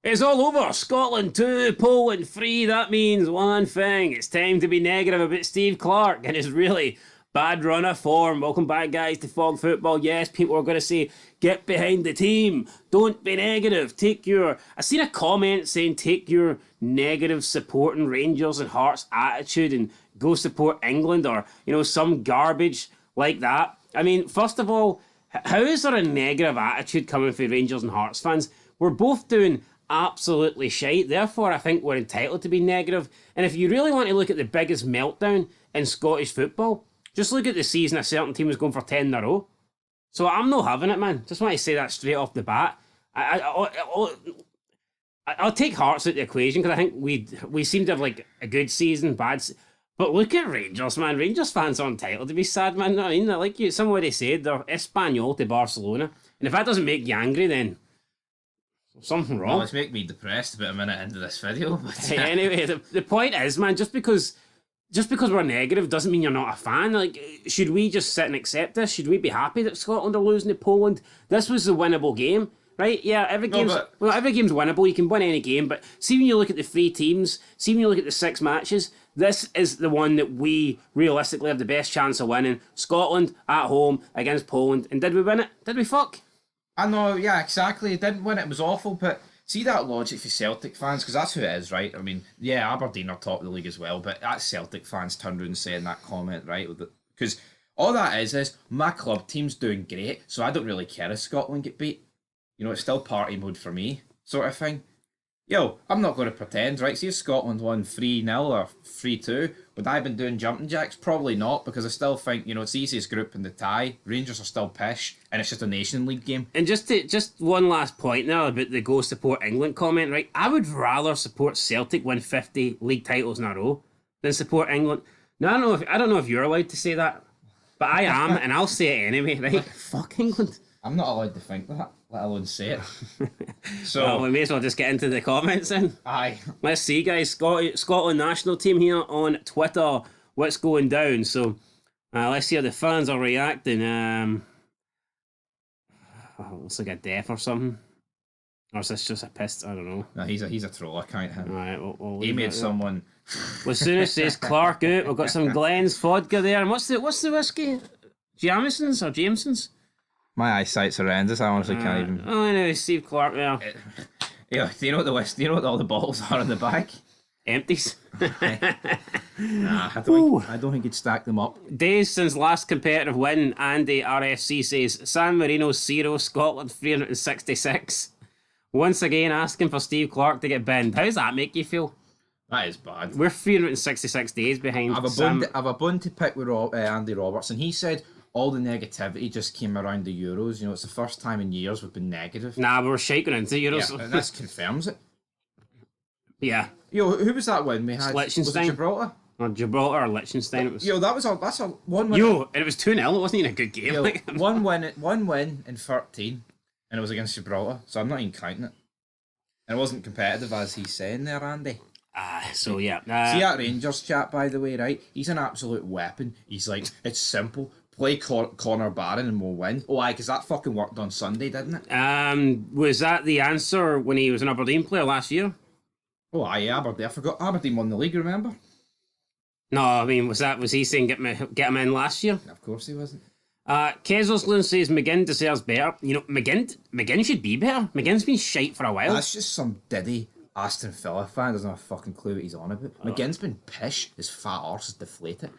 It's all over. Scotland 2, Poland 3. That means one thing. It's time to be negative about Steve Clarke and his really bad run of form. Welcome back, guys, to Fog Football. Yes, people are going to say, get behind the team. Don't be negative. I seen a comment saying, take your negative supporting Rangers and Hearts attitude and go support England or, some garbage like that. I mean, first of all, how is there a negative attitude coming from Rangers and Hearts fans? We're both doing absolutely shite. Therefore, I think we're entitled to be negative. And if you really want to look at the biggest meltdown in Scottish football, just look at the season a certain team was going for 10 in a row. So I'm not having it, man. Just want to say that straight off the bat. I'll take Hearts out the equation because I think we seem to have like a good season, but look at Rangers, man. Rangers fans are entitled to be sad, man. I mean, like somebody said, they're Espanyol to Barcelona. And if that doesn't make you angry, then something wrong. Well, it's making me depressed about a minute into this video. But anyway, the point is, man, just because we're negative doesn't mean you're not a fan. Like, should we just sit and accept this? Should we be happy that Scotland are losing to Poland? This was the winnable game, right? Yeah, every game's winnable. You can win any game, but see when you look at the 3 teams, see when you look at the 6 matches, this is the one that we realistically have the best chance of winning. Scotland at home against Poland. And did we win it? Did we fuck? I know, yeah, exactly. It didn't win, it was awful, but see that logic for Celtic fans, because that's who it is, right? I mean, yeah, Aberdeen are top of the league as well, but that's Celtic fans turned around and saying that comment, right? Because all that is my club team's doing great, so I don't really care if Scotland get beat. It's still party mode for me, sort of thing. Yo, I'm not going to pretend, right? See if Scotland won 3-0 or 3-2, would I have been doing jumping jacks? Probably not, because I still think, it's the easiest group in the tie. Rangers are still pish, and it's just a Nation League game. And just one last point now about the go support England comment, right? I would rather support Celtic win 50 league titles in a row than support England. Now, I don't know if you're allowed to say that, but I am, and I'll say it anyway, right? Fuck England. I'm not allowed to think that, let alone say it. So well, we may as well just get into the comments then. Aye. Let's see, guys. Scotland national team here on Twitter. What's going down? So let's see how the fans are reacting. Looks like a death or something. Or is this just a pissed? I don't know. No, he's a troll. I can't him. All right, we'll he made someone. Well, soon as says Clarke out, we've got some Glen's vodka there. And what's the whiskey? Jameson's or Jameson's? My eyesight's horrendous. I honestly can't even. Oh, anyway, Steve Clarke there. Yeah, do you know what all the bottles are in the back? Empties. Nah, I don't think he'd stack them up. Days since last competitive win, Andy RFC says San Marino 0, Scotland 366. Once again asking for Steve Clarke to get binned. How does that make you feel? That is bad. We're 366 days behind. I've a bone to pick with Andy Robertson. He said all the negativity just came around the Euros. It's the first time in years we've been negative. Nah, we were shaking into Euros. Yeah, and this confirms it. Yeah. Who was that win we had? Liechtenstein. Was it Gibraltar? Or Gibraltar or Liechtenstein. It was. That's a one win. And it was 2-0. It wasn't even a good game. One win in 13, and it was against Gibraltar. So I'm not even counting it. And it wasn't competitive as he's saying there, Andy. So yeah. See that Rangers chat, by the way, right? He's an absolute weapon. He's like, it's simple. Play Connor Barron and we'll win. Oh, aye, because that fucking worked on Sunday, didn't it? Was that the answer when he was an Aberdeen player last year? Oh, aye, Aberdeen. I forgot Aberdeen won the league, remember? No, I mean, was he saying get him in last year? Of course he wasn't. Kezelslund says McGinn deserves better. McGinn should be better. McGinn's been shite for a while. That's just some diddy Aston Villa fan doesn't have a fucking clue what he's on about. McGinn's been pish. His fat arse is deflated.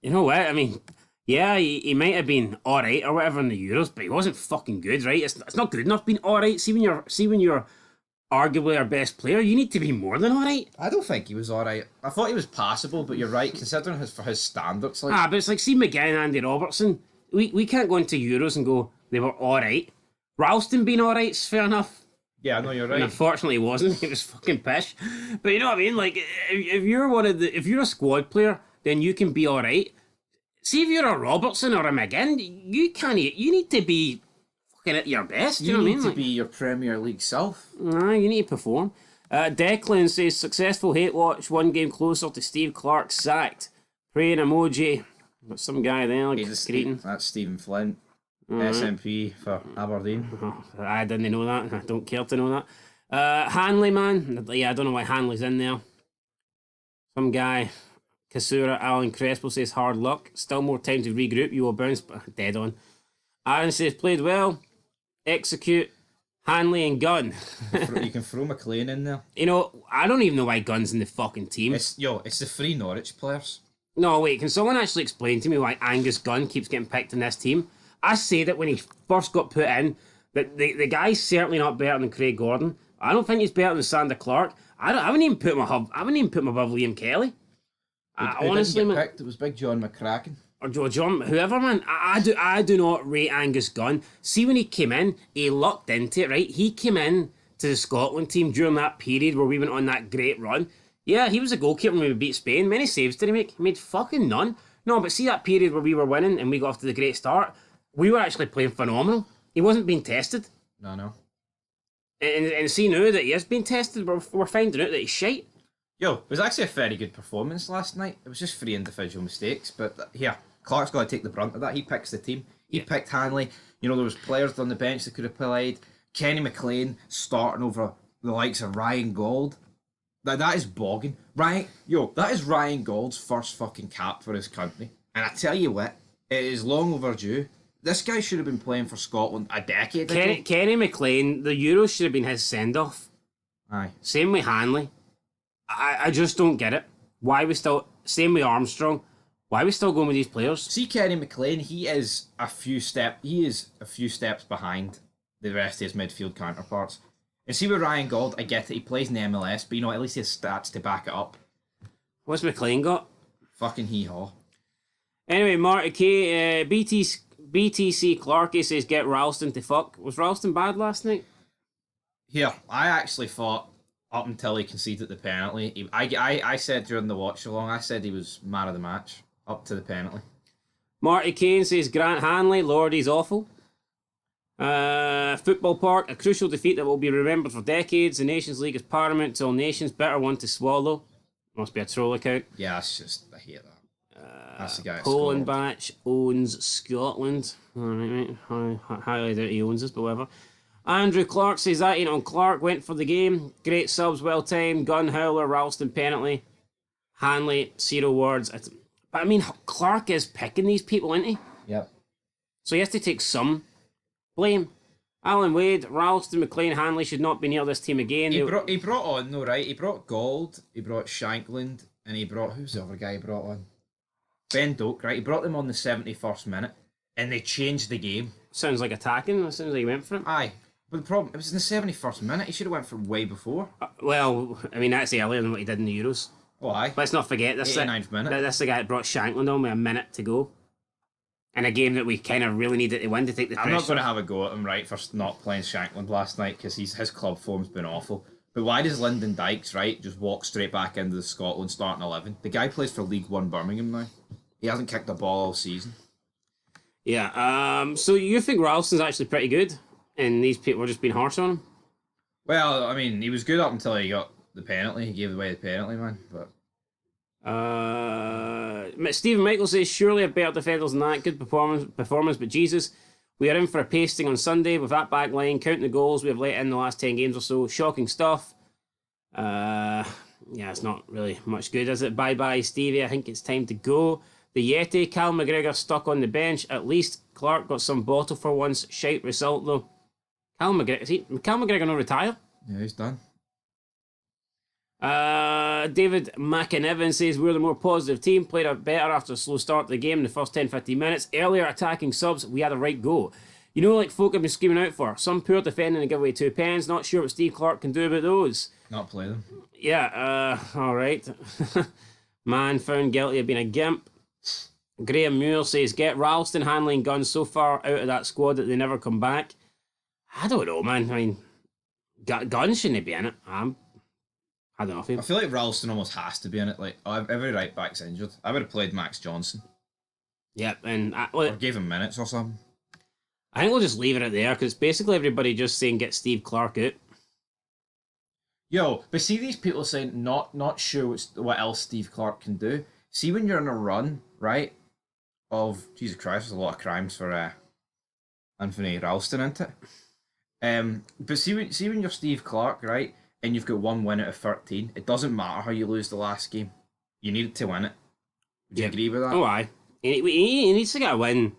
You know what? I mean, yeah, he might have been alright or whatever in the Euros, but he wasn't fucking good, right? It's not good enough being alright. See when you're arguably our best player, you need to be more than alright. I don't think he was alright. I thought he was passable, but you're right, considering his standards. But it's like, see McGinn and Andy Robertson. We can't go into Euros and go, they were alright. Ralston being alright's fair enough. Yeah, I know you're right. And unfortunately he wasn't. He was fucking pish. But you know what I mean? Like, if you're a squad player, then you can be alright. See if you're a Robertson or a McGinn, you need to be fucking at your best. You know what I mean? You need to be your Premier League self. Nah, you need to perform. Declan says successful hate watch, 1 game closer to Steve Clarke sacked. Praying emoji. Got some guy there like greeting. That's Stephen Flint. SNP for Aberdeen. I didn't know that. I don't care to know that. Hanley, man. Yeah, I don't know why Hanley's in there. Some guy, Kasura Alan Crespo says hard luck. Still more time to regroup. You will bounce. Dead on. Aaron says played well. Execute. Hanley and Gunn. You can throw McLean in there. You know, I don't even know why Gunn's in the fucking team. It's the three Norwich players. No, wait, can someone actually explain to me why Angus Gunn keeps getting picked in this team? I say that when he first got put in, that the guy's certainly not better than Craig Gordon. I don't think he's better than Sander Clarke. I wouldn't even put him above. I wouldn't even put him above Liam Kelly. Honestly, didn't get man. picked? It was Big John McCracken. Or John, whoever, man. I do not rate Angus Gunn. See, when he came in, he lucked into it, right? He came in to the Scotland team during that period where we went on that great run. Yeah, he was a goalkeeper when we beat Spain. Many saves did he make? He made fucking none. No, but see that period where we were winning and we got off to the great start? We were actually playing phenomenal. He wasn't being tested. No. And see now that he is being tested, we're finding out that he's shite. Yo, it was actually a very good performance last night. It was just 3 individual mistakes, but here, Clark's got to take the brunt of that. He picks the team. He picked Hanley. You know, there was players on the bench that could have played. Kenny McLean starting over the likes of Ryan Gold. That is bogging. That is Ryan Gold's first fucking cap for his country. And I tell you what, it is long overdue. This guy should have been playing for Scotland a decade ago. Kenny McLean, the Euros should have been his send-off. Aye. Same with Hanley. I just don't get it. Why we still... Same with Armstrong. Why are we still going with these players? See Kenny McLean, he is a few steps behind the rest of his midfield counterparts. And see with Ryan Gold, I get it, he plays in the MLS, but at least he has stats to back it up. What's McLean got? Fucking hee-haw. Anyway, Marty K, BTC Clarke says get Ralston to fuck. Was Ralston bad last night? Here, I actually thought, up until he conceded the penalty, I said during the watch along, I said he was man of the match, up to the penalty. Marty Kane says Grant Hanley, Lord, he's awful. Football Park, a crucial defeat that will be remembered for decades. The Nations League is paramount to all nations. Bitter one to swallow. Must be a troll account. Yeah, that's just, I hate that. That's the guy. Poland batch owns Scotland. Alright, highly doubt he owns us, but whatever. Andrew Clark says that ain't on Clark. Went for the game. Great subs, well timed. Gun, Howler, Ralston penalty. Hanley, 0 words. But I mean, Clark is picking these people, isn't he? Yep. So he has to take some blame. Alan Wade, Ralston, McLean, Hanley should not be near this team again. He brought on though, right? He brought Gold, he brought Shankland, and he brought, who's the other guy he brought on? Ben Doak, right? He brought them on the 71st minute, and they changed the game. Sounds like attacking. It sounds like he went for it. Aye. But the problem, it was in the 71st minute. He should have went for way before. Well, I mean, that's earlier than what he did in the Euros. Oh, aye. Let's not forget this. 89th minute. This is the guy that brought Shankland on with a minute to go. In a game that we kind of really needed to win to take the pressure. I'm not going to have a go at him, right, for not playing Shankland last night, because his club form's been awful. But why does Lyndon Dykes, right, just walk straight back into the Scotland starting 11? The guy plays for League One Birmingham now. He hasn't kicked a ball all season. Yeah, so you think Ralston's actually pretty good, and these people are just being harsh on him? Well, I mean, he was good up until he got the penalty. He gave away the penalty, man. But Stephen Michael says, surely a better defenders than that. Good performance, but Jesus, we are in for a pasting on Sunday with that back line. Counting the goals we have let in the last 10 games or so. Shocking stuff. Yeah, it's not really much good, is it? Bye-bye, Stevie. I think it's time to go. The Yeti, Cal McGregor stuck on the bench. At least Clark got some bottle for once. Shite result, though. Cal McGregor not retire? yeah, he's done. David McInevin says we're the more positive team, played out better after a slow start to the game in the first 10-15 minutes. Earlier attacking subs, we had a right go. You know, like folk have been screaming out for. Some poor defending and give away 2 pens. Not sure what Steve Clarke can do about those. Not play them. Yeah, alright. Man found guilty of being a gimp. Graham Muir says get Ralston, Hanley and Gunn so far out of that squad that they never come back. I don't know, man. I mean, Gunn shouldn't be in it. I don't know. I feel like Ralston almost has to be in it. Like, every right back's injured. I would have played Max Johnson. Yep, and or gave him minutes or something. I think we'll just leave it at there because basically everybody just saying get Steve Clarke out. Yo, but see these people saying not sure what else Steve Clarke can do. See when you're on a run, right? Of Jesus Christ, there's a lot of crimes for Anthony Ralston, isn't it? But see when you're Steve Clarke, right, and you've got one win out of 13, it doesn't matter how you lose the last game. You needed to win it. Would you agree with that? Oh, aye. He needs to get a win.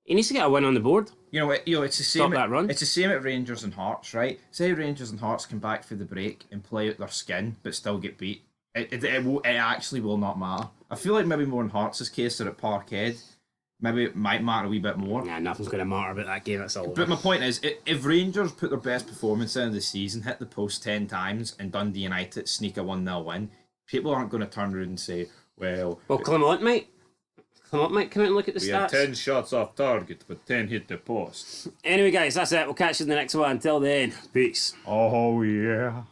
He needs to get a win on the board. It's the same. Stop that run. It's the same at Rangers and Hearts, right? Say Rangers and Hearts come back for the break and play out their skin, but still get beat. It actually will not matter. I feel like maybe more in Hearts' case than at Parkhead. Maybe it might matter a wee bit more. Nah, nothing's going to matter about that game. That's all. But my point is, if Rangers put their best performance in of the season, hit the post 10 times, and Dundee United sneak a 1-0 win, people aren't going to turn around and say, well, Clement, mate. Clement might come out and look at the We stats. had 10 shots off target, but 10 hit the post. Anyway, guys, that's it. We'll catch you in the next one. Until then, peace. Oh, yeah.